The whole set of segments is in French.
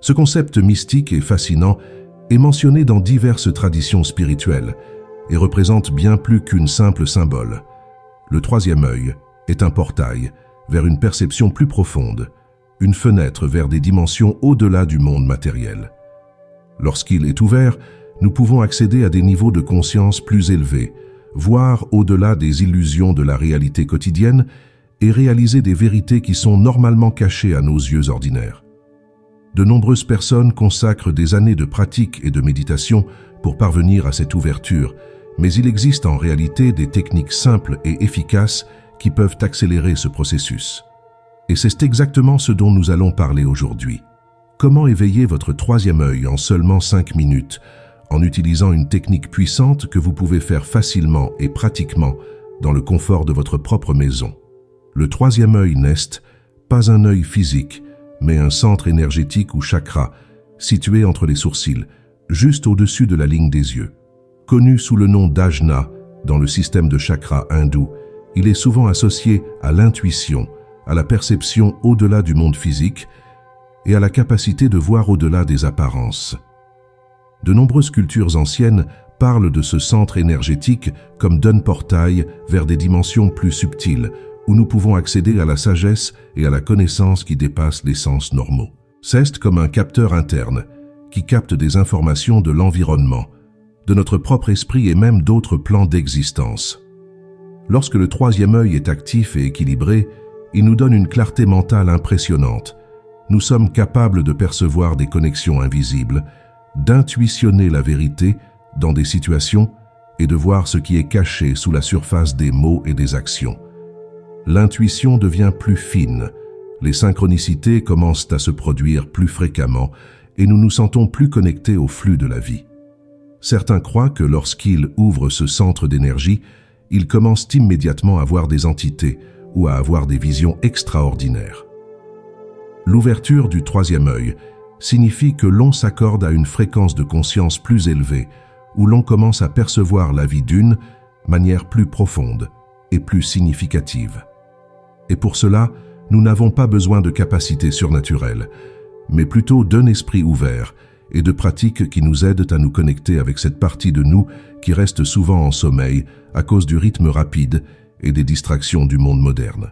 Ce concept mystique et fascinant est mentionné dans diverses traditions spirituelles et représente bien plus qu'une simple symbole. Le troisième œil est un portail vers une perception plus profonde, une fenêtre vers des dimensions au-delà du monde matériel. Lorsqu'il est ouvert, nous pouvons accéder à des niveaux de conscience plus élevés, voir au-delà des illusions de la réalité quotidienne et réaliser des vérités qui sont normalement cachées à nos yeux ordinaires. De nombreuses personnes consacrent des années de pratique et de méditation pour parvenir à cette ouverture, mais il existe en réalité des techniques simples et efficaces qui peuvent accélérer ce processus. Et c'est exactement ce dont nous allons parler aujourd'hui. Comment éveiller votre troisième œil en seulement 5 minutes, en utilisant une technique puissante que vous pouvez faire facilement et pratiquement dans le confort de votre propre maison. Le troisième œil n'est pas un œil physique, mais un centre énergétique ou chakra, situé entre les sourcils, juste au-dessus de la ligne des yeux. Connu sous le nom d'Ajna dans le système de chakras hindou, il est souvent associé à l'intuition, à la perception au-delà du monde physique et à la capacité de voir au-delà des apparences. De nombreuses cultures anciennes parlent de ce centre énergétique comme d'un portail vers des dimensions plus subtiles, où nous pouvons accéder à la sagesse et à la connaissance qui dépassent les sens normaux. C'est comme un capteur interne qui capte des informations de l'environnement, de notre propre esprit et même d'autres plans d'existence. Lorsque le troisième œil est actif et équilibré, il nous donne une clarté mentale impressionnante. Nous sommes capables de percevoir des connexions invisibles, d'intuitionner la vérité dans des situations et de voir ce qui est caché sous la surface des mots et des actions. L'intuition devient plus fine, les synchronicités commencent à se produire plus fréquemment et nous nous sentons plus connectés au flux de la vie. Certains croient que lorsqu'ils ouvrent ce centre d'énergie, ils commencent immédiatement à voir des entités ou à avoir des visions extraordinaires. L'ouverture du troisième œil signifie que l'on s'accorde à une fréquence de conscience plus élevée, où l'on commence à percevoir la vie d'une manière plus profonde et plus significative. Et pour cela, nous n'avons pas besoin de capacités surnaturelles, mais plutôt d'un esprit ouvert et de pratiques qui nous aident à nous connecter avec cette partie de nous qui reste souvent en sommeil à cause du rythme rapide et des distractions du monde moderne.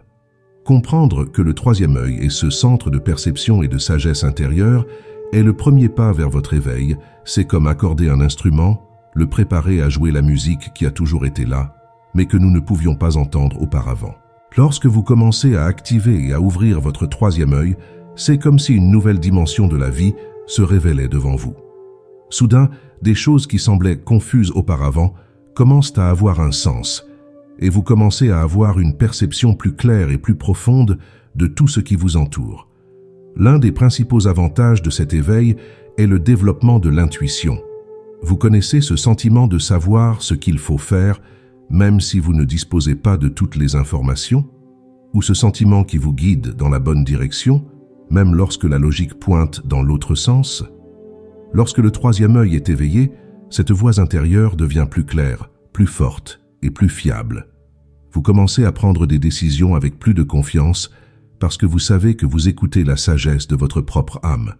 Comprendre que le troisième œil est ce centre de perception et de sagesse intérieure est le premier pas vers votre éveil. C'est comme accorder un instrument, le préparer à jouer la musique qui a toujours été là, mais que nous ne pouvions pas entendre auparavant. Lorsque vous commencez à activer et à ouvrir votre troisième œil, c'est comme si une nouvelle dimension de la vie se révélait devant vous. Soudain, des choses qui semblaient confuses auparavant commencent à avoir un sens, et vous commencez à avoir une perception plus claire et plus profonde de tout ce qui vous entoure. L'un des principaux avantages de cet éveil est le développement de l'intuition. Vous connaissez ce sentiment de savoir ce qu'il faut faire, même si vous ne disposez pas de toutes les informations, ou ce sentiment qui vous guide dans la bonne direction, même lorsque la logique pointe dans l'autre sens. Lorsque le troisième œil est éveillé, cette voix intérieure devient plus claire, plus forte et plus fiable. Vous commencez à prendre des décisions avec plus de confiance parce que vous savez que vous écoutez la sagesse de votre propre âme.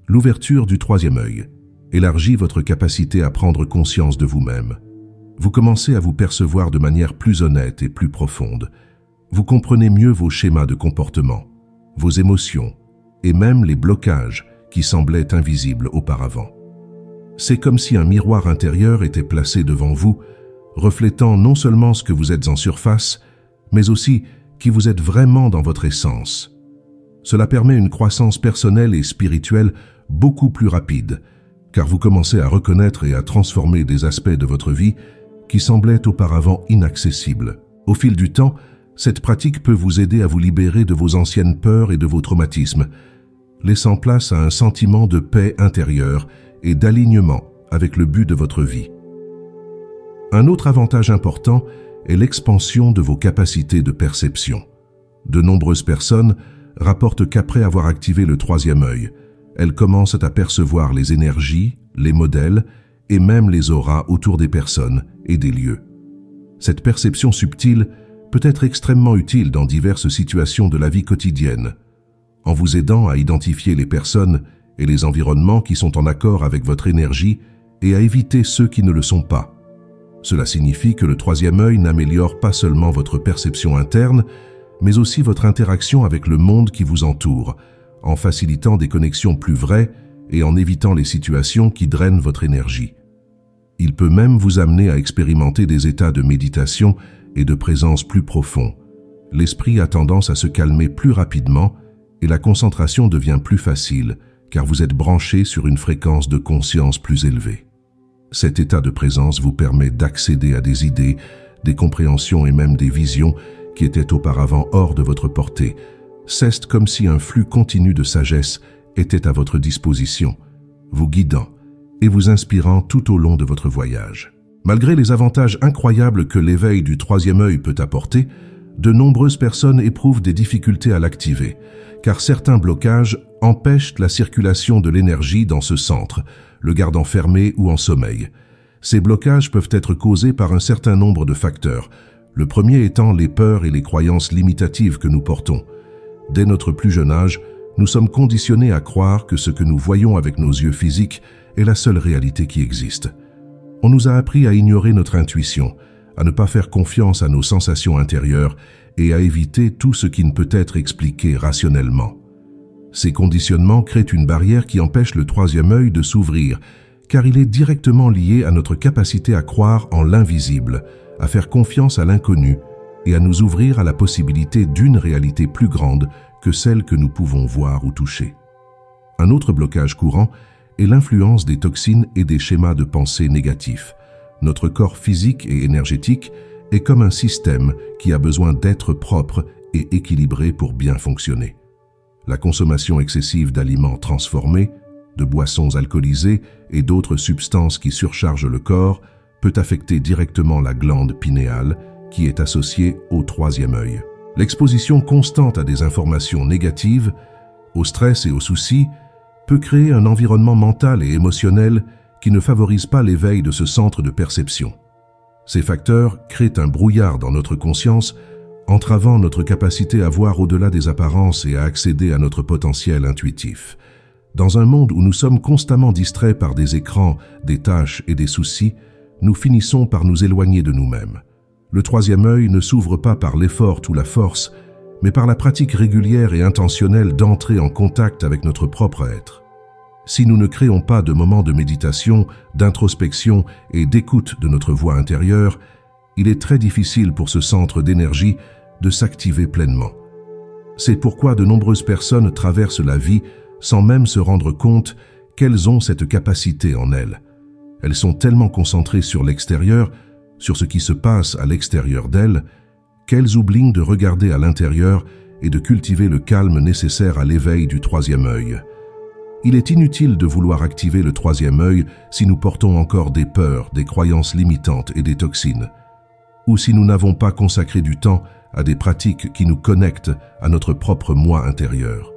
L'ouverture du troisième œil élargit votre capacité à prendre conscience de vous-même. Vous commencez à vous percevoir de manière plus honnête et plus profonde. Vous comprenez mieux vos schémas de comportement, vos émotions et même les blocages qui semblaient invisibles auparavant. C'est comme si un miroir intérieur était placé devant vous, reflétant non seulement ce que vous êtes en surface, mais aussi qui vous êtes vraiment dans votre essence. Cela permet une croissance personnelle et spirituelle beaucoup plus rapide, car vous commencez à reconnaître et à transformer des aspects de votre vie qui semblaient auparavant inaccessibles. Au fil du temps, cette pratique peut vous aider à vous libérer de vos anciennes peurs et de vos traumatismes, laissant place à un sentiment de paix intérieure et d'alignement avec le but de votre vie. Un autre avantage important est l'expansion de vos capacités de perception. De nombreuses personnes rapportent qu'après avoir activé le troisième œil, elles commencent à percevoir les énergies, les modèles et même les auras autour des personnes et des lieux. Cette perception subtile peut être extrêmement utile dans diverses situations de la vie quotidienne, en vous aidant à identifier les personnes et les environnements qui sont en accord avec votre énergie et à éviter ceux qui ne le sont pas. Cela signifie que le troisième œil n'améliore pas seulement votre perception interne, mais aussi votre interaction avec le monde qui vous entoure, en facilitant des connexions plus vraies et en évitant les situations qui drainent votre énergie. Il peut même vous amener à expérimenter des états de méditation et de présence plus profonds. L'esprit a tendance à se calmer plus rapidement et la concentration devient plus facile, car vous êtes branché sur une fréquence de conscience plus élevée. Cet état de présence vous permet d'accéder à des idées, des compréhensions et même des visions qui étaient auparavant hors de votre portée. C'est comme si un flux continu de sagesse était à votre disposition, vous guidant et vous inspirant tout au long de votre voyage. Malgré les avantages incroyables que l'éveil du troisième œil peut apporter, de nombreuses personnes éprouvent des difficultés à l'activer, car certains blocages empêchent la circulation de l'énergie dans ce centre, le gardant fermé ou en sommeil. Ces blocages peuvent être causés par un certain nombre de facteurs, le premier étant les peurs et les croyances limitatives que nous portons. Dès notre plus jeune âge, nous sommes conditionnés à croire que ce que nous voyons avec nos yeux physiques est la seule réalité qui existe. On nous a appris à ignorer notre intuition, à ne pas faire confiance à nos sensations intérieures et à éviter tout ce qui ne peut être expliqué rationnellement. Ces conditionnements créent une barrière qui empêche le troisième œil de s'ouvrir, car il est directement lié à notre capacité à croire en l'invisible, à faire confiance à l'inconnu et à nous ouvrir à la possibilité d'une réalité plus grande que celle que nous pouvons voir ou toucher. Un autre blocage courant est l'influence des toxines et des schémas de pensée négatifs. Notre corps physique et énergétique est comme un système qui a besoin d'être propre et équilibré pour bien fonctionner. La consommation excessive d'aliments transformés, de boissons alcoolisées et d'autres substances qui surchargent le corps peut affecter directement la glande pinéale qui est associée au troisième œil. L'exposition constante à des informations négatives, au stress et aux soucis peut créer un environnement mental et émotionnel qui ne favorise pas l'éveil de ce centre de perception. Ces facteurs créent un brouillard dans notre conscience, entravant notre capacité à voir au-delà des apparences et à accéder à notre potentiel intuitif. Dans un monde où nous sommes constamment distraits par des écrans, des tâches et des soucis, nous finissons par nous éloigner de nous-mêmes. Le troisième œil ne s'ouvre pas par l'effort ou la force, mais par la pratique régulière et intentionnelle d'entrer en contact avec notre propre être. Si nous ne créons pas de moments de méditation, d'introspection et d'écoute de notre voix intérieure, il est très difficile pour ce centre d'énergie de s'activer pleinement. C'est pourquoi de nombreuses personnes traversent la vie sans même se rendre compte qu'elles ont cette capacité en elles. Elles sont tellement concentrées sur l'extérieur, sur ce qui se passe à l'extérieur d'elles, qu'elles oublient de regarder à l'intérieur et de cultiver le calme nécessaire à l'éveil du troisième œil. Il est inutile de vouloir activer le troisième œil si nous portons encore des peurs, des croyances limitantes et des toxines, ou si nous n'avons pas consacré du temps à des pratiques qui nous connectent à notre propre moi intérieur.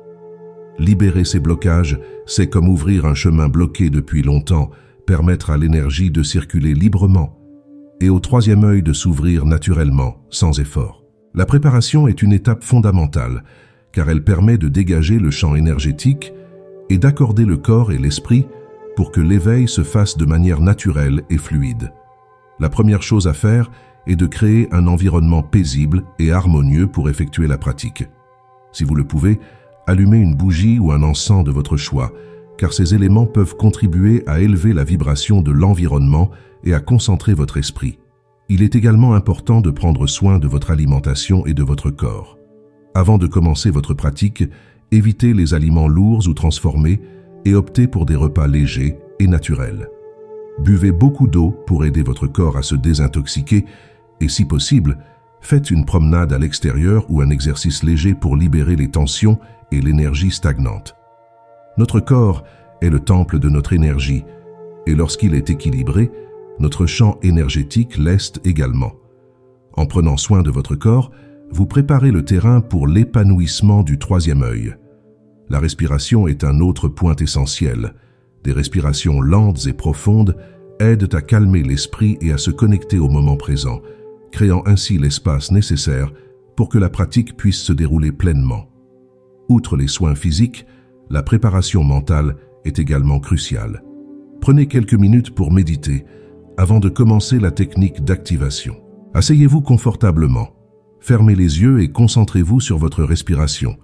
Libérer ces blocages, c'est comme ouvrir un chemin bloqué depuis longtemps, permettre à l'énergie de circuler librement et au troisième œil de s'ouvrir naturellement, sans effort. La préparation est une étape fondamentale, car elle permet de dégager le champ énergétique et d'accorder le corps et l'esprit pour que l'éveil se fasse de manière naturelle et fluide. La première chose à faire est de créer un environnement paisible et harmonieux pour effectuer la pratique. Si vous le pouvez, allumez une bougie ou un encens de votre choix, car ces éléments peuvent contribuer à élever la vibration de l'environnement et à concentrer votre esprit. Il est également important de prendre soin de votre alimentation et de votre corps. Avant de commencer votre pratique, évitez les aliments lourds ou transformés et optez pour des repas légers et naturels. Buvez beaucoup d'eau pour aider votre corps à se désintoxiquer et, si possible, faites une promenade à l'extérieur ou un exercice léger pour libérer les tensions et l'énergie stagnante. Notre corps est le temple de notre énergie et lorsqu'il est équilibré, notre champ énergétique l'est également. En prenant soin de votre corps, vous préparez le terrain pour l'épanouissement du troisième œil. La respiration est un autre point essentiel. Des respirations lentes et profondes aident à calmer l'esprit et à se connecter au moment présent, créant ainsi l'espace nécessaire pour que la pratique puisse se dérouler pleinement. Outre les soins physiques, la préparation mentale est également crucial. Prenez quelques minutes pour méditer avant de commencer la technique d'activation. Asseyez-vous confortablement, fermez les yeux et concentrez-vous sur votre respiration.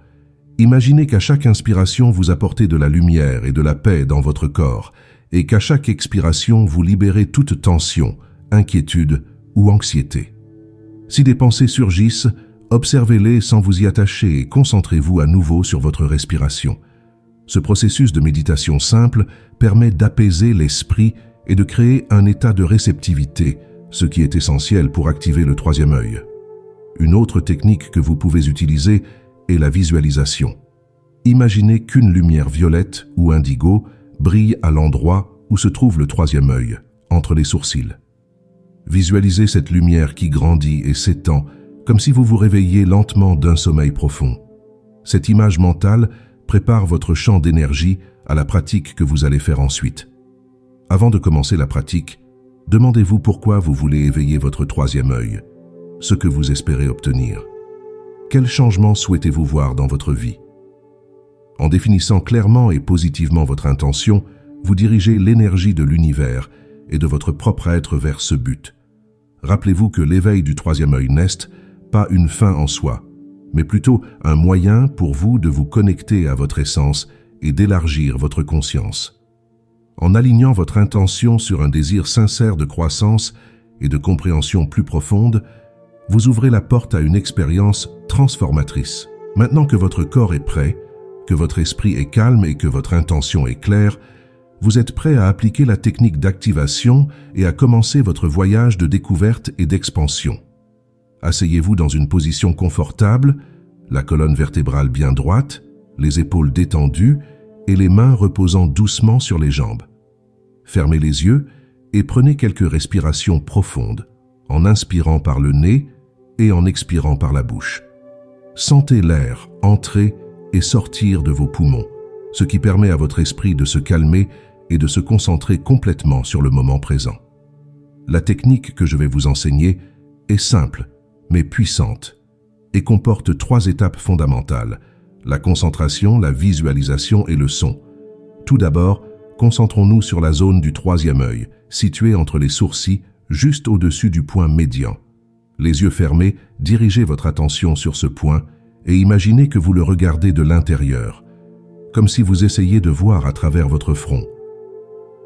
Imaginez qu'à chaque inspiration, vous apportez de la lumière et de la paix dans votre corps et qu'à chaque expiration, vous libérez toute tension, inquiétude ou anxiété. Si des pensées surgissent, observez-les sans vous y attacher et concentrez-vous à nouveau sur votre respiration. Ce processus de méditation simple permet d'apaiser l'esprit et de créer un état de réceptivité, ce qui est essentiel pour activer le troisième œil. Une autre technique que vous pouvez utiliser est la visualisation. Imaginez qu'une lumière violette ou indigo brille à l'endroit où se trouve le troisième œil, entre les sourcils. Visualisez cette lumière qui grandit et s'étend, comme si vous vous réveilliez lentement d'un sommeil profond. Cette image mentale prépare votre champ d'énergie à la pratique que vous allez faire ensuite. Avant de commencer la pratique, demandez-vous pourquoi vous voulez éveiller votre troisième œil, ce que vous espérez obtenir. Quel changement souhaitez-vous voir dans votre vie? En définissant clairement et positivement votre intention, vous dirigez l'énergie de l'univers et de votre propre être vers ce but. Rappelez-vous que l'éveil du troisième œil n'est pas une fin en soi, mais plutôt un moyen pour vous de vous connecter à votre essence et d'élargir votre conscience. En alignant votre intention sur un désir sincère de croissance et de compréhension plus profonde, vous ouvrez la porte à une expérience transformatrice. Maintenant que votre corps est prêt, que votre esprit est calme et que votre intention est claire, vous êtes prêt à appliquer la technique d'activation et à commencer votre voyage de découverte et d'expansion. Asseyez-vous dans une position confortable, la colonne vertébrale bien droite, les épaules détendues et les mains reposant doucement sur les jambes. Fermez les yeux et prenez quelques respirations profondes, en inspirant par le nez et en expirant par la bouche. Sentez l'air entrer et sortir de vos poumons, ce qui permet à votre esprit de se calmer et de se concentrer complètement sur le moment présent. La technique que je vais vous enseigner est simple, mais puissante, et comporte 3 étapes fondamentales: la concentration, la visualisation et le son. Tout d'abord, concentrons-nous sur la zone du troisième œil, située entre les sourcils, juste au-dessus du point médian. Les yeux fermés, dirigez votre attention sur ce point et imaginez que vous le regardez de l'intérieur, comme si vous essayiez de voir à travers votre front.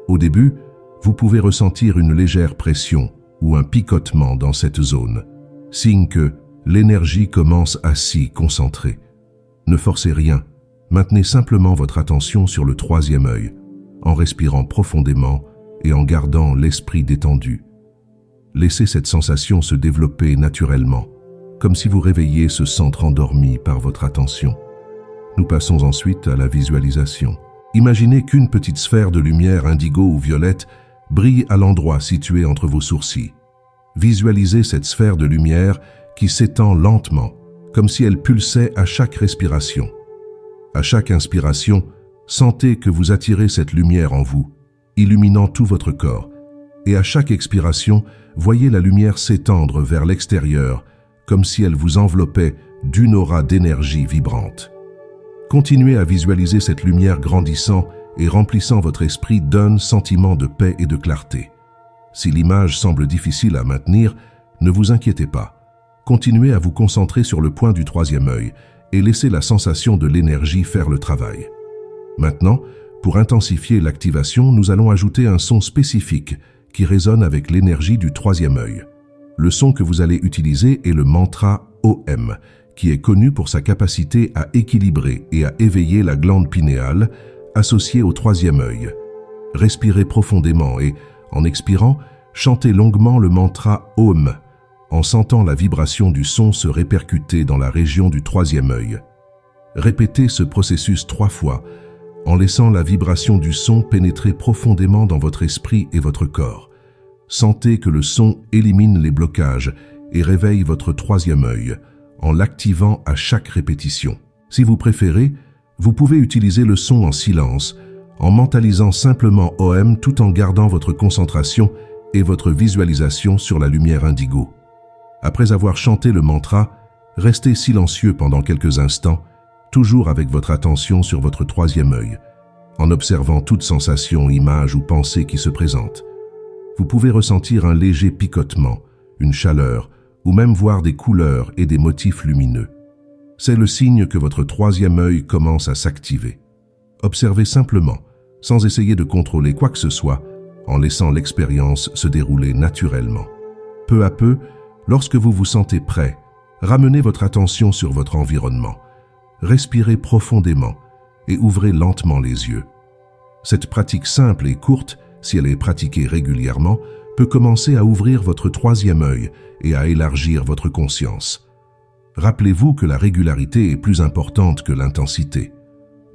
Au début, vous pouvez ressentir une légère pression ou un picotement dans cette zone, signe que l'énergie commence à s'y concentrer. Ne forcez rien, maintenez simplement votre attention sur le troisième œil, en respirant profondément et en gardant l'esprit détendu. Laissez cette sensation se développer naturellement, comme si vous réveilliez ce centre endormi par votre attention. Nous passons ensuite à la visualisation. Imaginez qu'une petite sphère de lumière indigo ou violette brille à l'endroit situé entre vos sourcils. Visualisez cette sphère de lumière qui s'étend lentement, comme si elle pulsait à chaque respiration. À chaque inspiration, sentez que vous attirez cette lumière en vous, illuminant tout votre corps. Et à chaque expiration, voyez la lumière s'étendre vers l'extérieur, comme si elle vous enveloppait d'une aura d'énergie vibrante. Continuez à visualiser cette lumière grandissant et remplissant votre esprit d'un sentiment de paix et de clarté. Si l'image semble difficile à maintenir, ne vous inquiétez pas. Continuez à vous concentrer sur le point du troisième œil et laissez la sensation de l'énergie faire le travail. Maintenant, pour intensifier l'activation, nous allons ajouter un son spécifique qui résonne avec l'énergie du troisième œil. Le son que vous allez utiliser est le mantra OM, qui est connu pour sa capacité à équilibrer et à éveiller la glande pinéale associée au troisième œil. Respirez profondément et, en expirant, chantez longuement le mantra OM, en sentant la vibration du son se répercuter dans la région du troisième œil. Répétez ce processus 3 fois, en laissant la vibration du son pénétrer profondément dans votre esprit et votre corps. Sentez que le son élimine les blocages et réveille votre troisième œil, en l'activant à chaque répétition. Si vous préférez, vous pouvez utiliser le son en silence, en mentalisant simplement OM tout en gardant votre concentration et votre visualisation sur la lumière indigo. Après avoir chanté le mantra, restez silencieux pendant quelques instants, toujours avec votre attention sur votre troisième œil. en observant toute sensation, image ou pensée qui se présente. Vous pouvez ressentir un léger picotement, une chaleur, ou même voir des couleurs et des motifs lumineux. C'est le signe que votre troisième œil commence à s'activer. Observez simplement, sans essayer de contrôler quoi que ce soit, en laissant l'expérience se dérouler naturellement. Peu à peu, lorsque vous vous sentez prêt, ramenez votre attention sur votre environnement. Respirez profondément et ouvrez lentement les yeux. Cette pratique simple et courte, si elle est pratiquée régulièrement, peut commencer à ouvrir votre troisième œil et à élargir votre conscience. Rappelez-vous que la régularité est plus importante que l'intensité.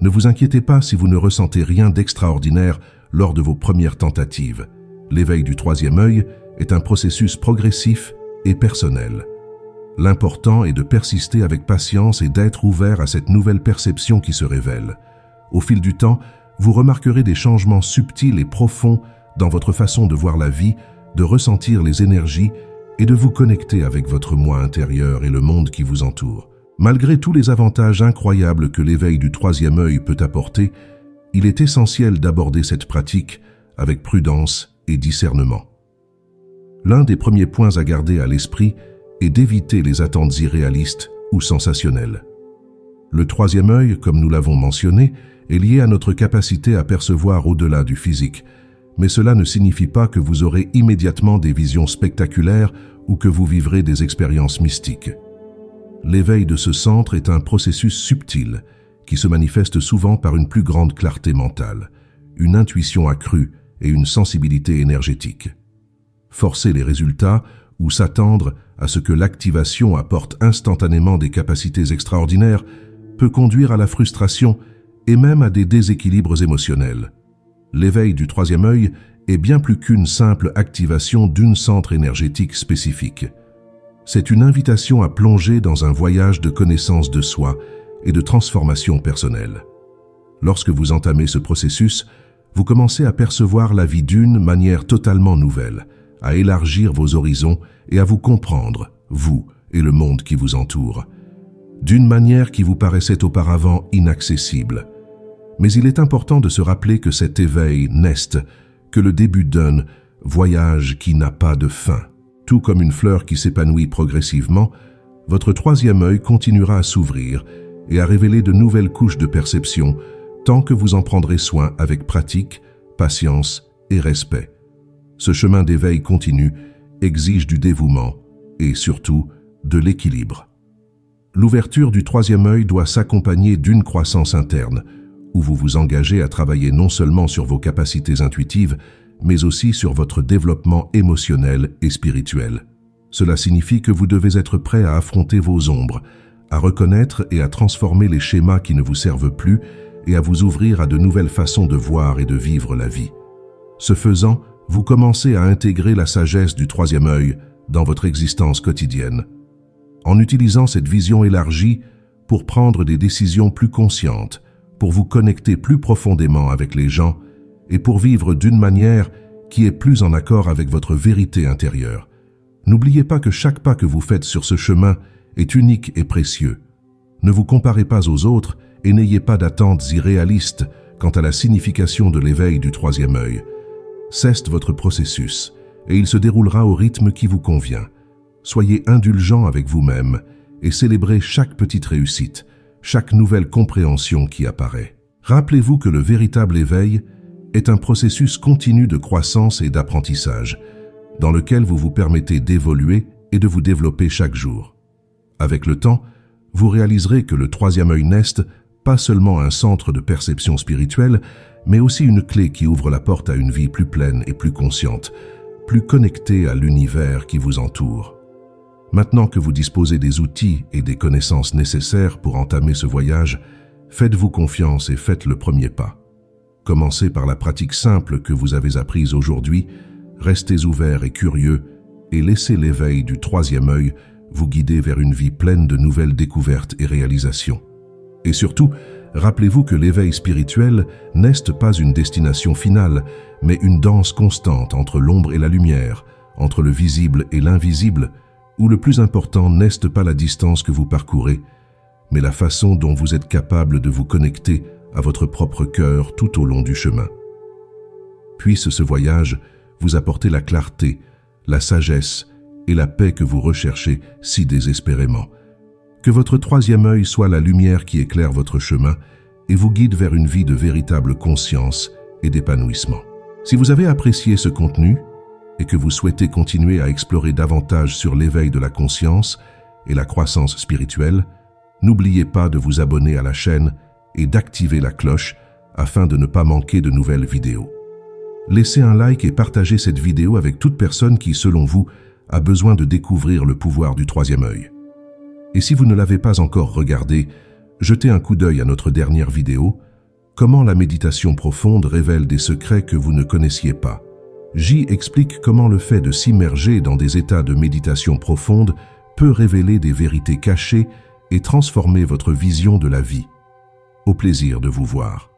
Ne vous inquiétez pas si vous ne ressentez rien d'extraordinaire lors de vos premières tentatives. L'éveil du troisième œil est un processus progressif et personnel. L'important est de persister avec patience et d'être ouvert à cette nouvelle perception qui se révèle. Au fil du temps, vous remarquerez des changements subtils et profonds dans votre façon de voir la vie, de ressentir les énergies et de vous connecter avec votre moi intérieur et le monde qui vous entoure. Malgré tous les avantages incroyables que l'éveil du troisième œil peut apporter, il est essentiel d'aborder cette pratique avec prudence et discernement. L'un des premiers points à garder à l'esprit est d'éviter les attentes irréalistes ou sensationnelles. Le troisième œil, comme nous l'avons mentionné, est lié à notre capacité à percevoir au-delà du physique, mais cela ne signifie pas que vous aurez immédiatement des visions spectaculaires ou que vous vivrez des expériences mystiques. L'éveil de ce centre est un processus subtil qui se manifeste souvent par une plus grande clarté mentale, une intuition accrue et une sensibilité énergétique. Forcer les résultats ou s'attendre à ce que l'activation apporte instantanément des capacités extraordinaires peut conduire à la frustration et même à des déséquilibres émotionnels. L'éveil du troisième œil est bien plus qu'une simple activation d'un centre énergétique spécifique. C'est une invitation à plonger dans un voyage de connaissance de soi et de transformation personnelle. Lorsque vous entamez ce processus, vous commencez à percevoir la vie d'une manière totalement nouvelle, à élargir vos horizons et à vous comprendre, vous et le monde qui vous entoure, d'une manière qui vous paraissait auparavant inaccessible. Mais il est important de se rappeler que cet éveil n'est que le début d'un voyage qui n'a pas de fin. Tout comme une fleur qui s'épanouit progressivement, votre troisième œil continuera à s'ouvrir et à révéler de nouvelles couches de perception tant que vous en prendrez soin avec pratique, patience et respect. Ce chemin d'éveil continu exige du dévouement et surtout de l'équilibre. L'ouverture du troisième œil doit s'accompagner d'une croissance interne, où vous vous engagez à travailler non seulement sur vos capacités intuitives, mais aussi sur votre développement émotionnel et spirituel. Cela signifie que vous devez être prêt à affronter vos ombres, à reconnaître et à transformer les schémas qui ne vous servent plus et à vous ouvrir à de nouvelles façons de voir et de vivre la vie. Ce faisant, vous commencez à intégrer la sagesse du troisième œil dans votre existence quotidienne, en utilisant cette vision élargie pour prendre des décisions plus conscientes, pour vous connecter plus profondément avec les gens et pour vivre d'une manière qui est plus en accord avec votre vérité intérieure. N'oubliez pas que chaque pas que vous faites sur ce chemin est unique et précieux. Ne vous comparez pas aux autres et n'ayez pas d'attentes irréalistes quant à la signification de l'éveil du troisième œil. Cesse votre processus et il se déroulera au rythme qui vous convient. Soyez indulgent avec vous-même et célébrez chaque petite réussite, chaque nouvelle compréhension qui apparaît. Rappelez-vous que le véritable éveil est un processus continu de croissance et d'apprentissage, dans lequel vous vous permettez d'évoluer et de vous développer chaque jour. Avec le temps, vous réaliserez que le troisième œil n'est pas seulement un centre de perception spirituelle, mais aussi une clé qui ouvre la porte à une vie plus pleine et plus consciente, plus connectée à l'univers qui vous entoure. Maintenant que vous disposez des outils et des connaissances nécessaires pour entamer ce voyage, faites-vous confiance et faites le premier pas. Commencez par la pratique simple que vous avez apprise aujourd'hui, restez ouverts et curieux et laissez l'éveil du troisième œil vous guider vers une vie pleine de nouvelles découvertes et réalisations. Et surtout, rappelez-vous que l'éveil spirituel n'est pas une destination finale, mais une danse constante entre l'ombre et la lumière, entre le visible et l'invisible, où le plus important n'est pas la distance que vous parcourez, mais la façon dont vous êtes capable de vous connecter à votre propre cœur tout au long du chemin. Puisse ce voyage vous apporter la clarté, la sagesse et la paix que vous recherchez si désespérément. Que votre troisième œil soit la lumière qui éclaire votre chemin et vous guide vers une vie de véritable conscience et d'épanouissement. Si vous avez apprécié ce contenu et que vous souhaitez continuer à explorer davantage sur l'éveil de la conscience et la croissance spirituelle, n'oubliez pas de vous abonner à la chaîne et d'activer la cloche afin de ne pas manquer de nouvelles vidéos. Laissez un like et partagez cette vidéo avec toute personne qui, selon vous, a besoin de découvrir le pouvoir du troisième œil. Et si vous ne l'avez pas encore regardé, jetez un coup d'œil à notre dernière vidéo « Comment la méditation profonde révèle des secrets que vous ne connaissiez pas ». J explique comment le fait de s'immerger dans des états de méditation profonde peut révéler des vérités cachées et transformer votre vision de la vie. Au plaisir de vous voir.